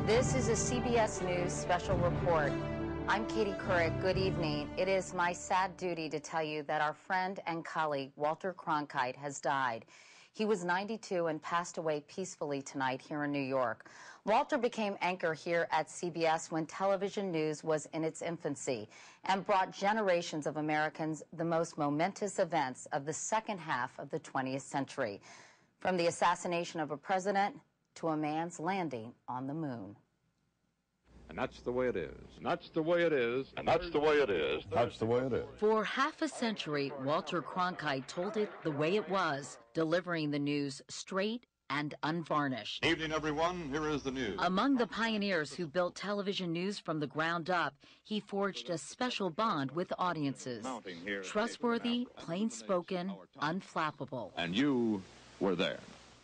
This is a CBS News special report. I'm Katie Couric. Good evening. It is my sad duty to tell you that our friend and colleague Walter Cronkite has died. He was 92 and passed away peacefully tonight here in New York. Walter became anchor here at CBS when television news was in its infancy and brought generations of Americans the most momentous events of the second half of the 20th century, from the assassination of a president to a man's landing on the moon. And that's the way it is. And that's the way it is. And that's the way it is. That's the way it is. For half a century, Walter Cronkite told it the way it was, delivering the news straight and unvarnished. Evening, everyone. Here is the news. Among the pioneers who built television news from the ground up, he forged a special bond with audiences. Trustworthy, plain-spoken, unflappable. And you were there.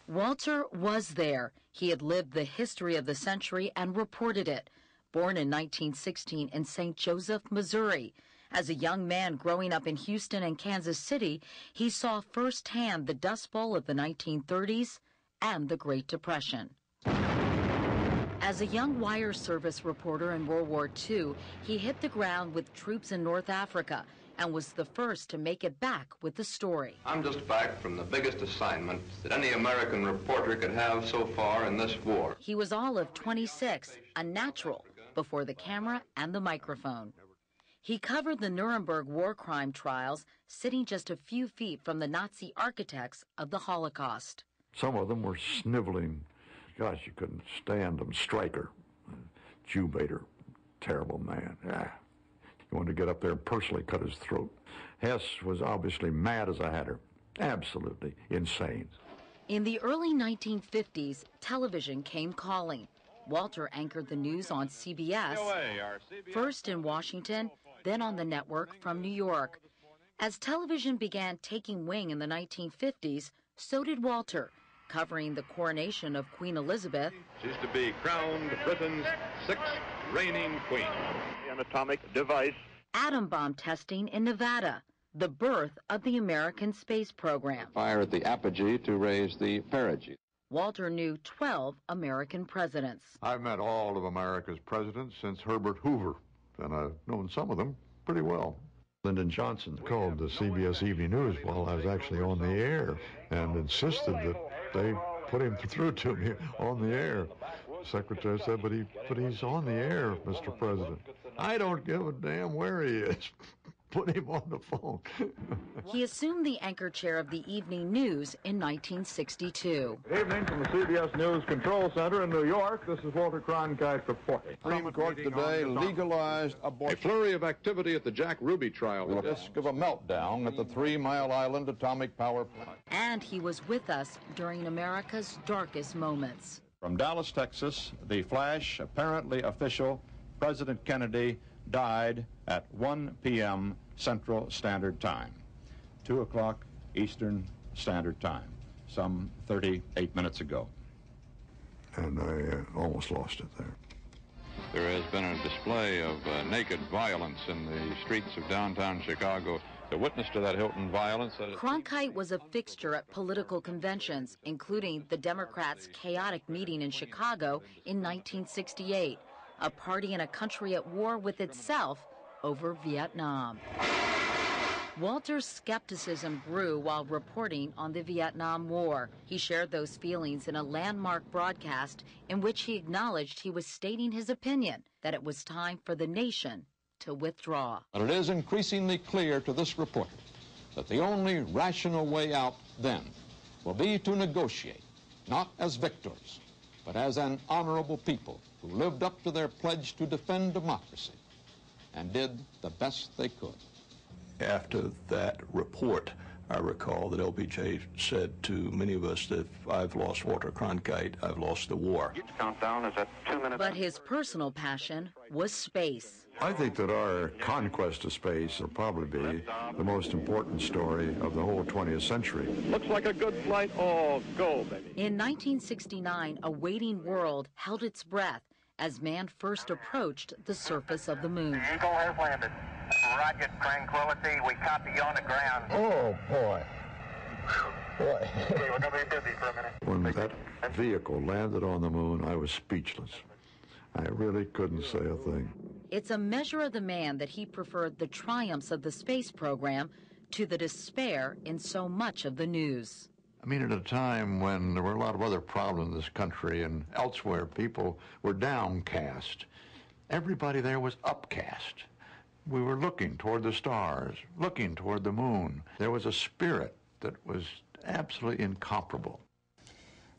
Walter was there. He had lived the history of the century and reported it. Born in 1916 in St. Joseph, Missouri. As a young man growing up in Houston and Kansas City, he saw firsthand the Dust Bowl of the 1930s and the Great Depression. As a young wire service reporter in World War II, he hit the ground with troops in North Africa and was the first to make it back with the story. I'm just back from the biggest assignment that any American reporter could have so far in this war. He was all of 26, a natural, before the camera and the microphone. He covered the Nuremberg war crime trials, sitting just a few feet from the Nazi architects of the Holocaust. Some of them were sniveling. Gosh, you couldn't stand them. Stryker, Jew baiter, terrible man. You wanted to get up there and personally cut his throat. Hess was obviously mad as a hatter. Absolutely insane. In the early 1950s, television came calling. Walter anchored the news on CBS, first in Washington, then on the network from New York. As television began taking wing in the 1950s, so did Walter, covering the coronation of Queen Elizabeth. She's to be crowned Britain's sixth reigning queen. An atomic device. Atom bomb testing in Nevada, the birth of the American space program. Fire at the apogee to raise the perigee. Walter knew 12 American presidents. I've met all of America's presidents since Herbert Hoover, and I've known some of them pretty well. Lyndon Johnson called the CBS Evening News while I was actually on the air and insisted that they put him through to me on the air. The secretary said, but he's on the air, Mr. President. I don't give a damn where he is. Put him on the phone. He assumed the anchor chair of the evening news in 1962. Good evening from the CBS News Control Center in New York. This is Walter Cronkite reporting. Supreme Court today legalized abortion. A flurry of activity at the Jack Ruby trial. The risk of a meltdown at the 3 Mile Island atomic power plant. And he was with us during America's darkest moments. From Dallas, Texas, the flash, apparently official, President Kennedy died at 1 p.m. Central Standard Time, 2 o'clock Eastern Standard Time, some 38 minutes ago. And I almost lost it there. There has been a display of naked violence in the streets of downtown Chicago. The witness to that Hilton violence... Cronkite was a fixture at political conventions, including the Democrats' chaotic meeting in Chicago in 1968, a party in a country at war with itself over Vietnam. Walter's skepticism grew while reporting on the Vietnam War. He shared those feelings in a landmark broadcast in which he acknowledged he was stating his opinion that it was time for the nation to withdraw. But it is increasingly clear to this reporter that the only rational way out then will be to negotiate, not as victors, but as an honorable people who lived up to their pledge to defend democracy and did the best they could. After that report, I recall that LBJ said to many of us that if I've lost Walter Cronkite, I've lost the war. Each countdown is at 2 minutes. But his personal passion was space. I think that our conquest of space will probably be the most important story of the whole 20th century. Looks like a good flight. Oh, go, baby. In 1969, a waiting world held its breath as man first approached the surface of the moon. The Eagle has landed. Roger, Tranquility. We copy you on the ground. Oh, boy. Boy. Okay, we're going to be busy for a minute. When that vehicle landed on the moon, I was speechless. I really couldn't say a thing. It's a measure of the man that he preferred the triumphs of the space program to the despair in so much of the news. I mean, at a time when there were a lot of other problems in this country and elsewhere, people were downcast. Everybody there was upcast. We were looking toward the stars, looking toward the moon. There was a spirit that was absolutely incomparable.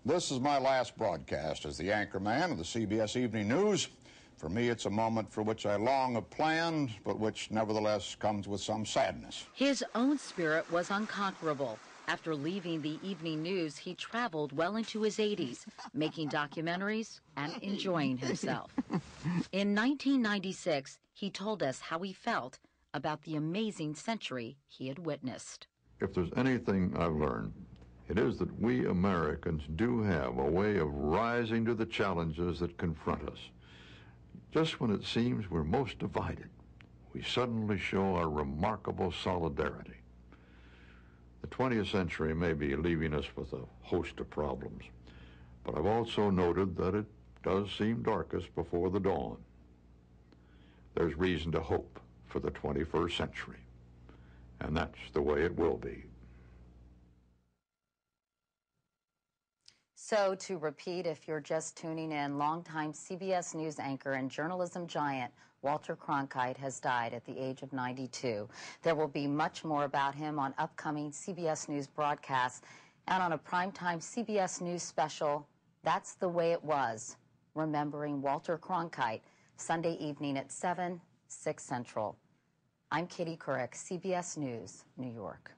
This is my last broadcast as the anchorman of the CBS Evening News. For me, it's a moment for which I long have planned, but which nevertheless comes with some sadness. His own spirit was unconquerable. After leaving the evening news, he traveled well into his 80s, making documentaries and enjoying himself. In 1996, he told us how he felt about the amazing century he had witnessed. If there's anything I've learned, it is that we Americans do have a way of rising to the challenges that confront us. Just when it seems we're most divided, we suddenly show our remarkable solidarity. The 20th century may be leaving us with a host of problems, but I've also noted that it does seem darkest before the dawn. There's reason to hope for the 21st century, and that's the way it will be. So, to repeat, if you're just tuning in, longtime CBS News anchor and journalism giant Walter Cronkite has died at the age of 92. There will be much more about him on upcoming CBS News broadcasts and on a primetime CBS News special, That's the Way It Was, Remembering Walter Cronkite, Sunday evening at 7, 6 Central. I'm Katie Couric, CBS News, New York.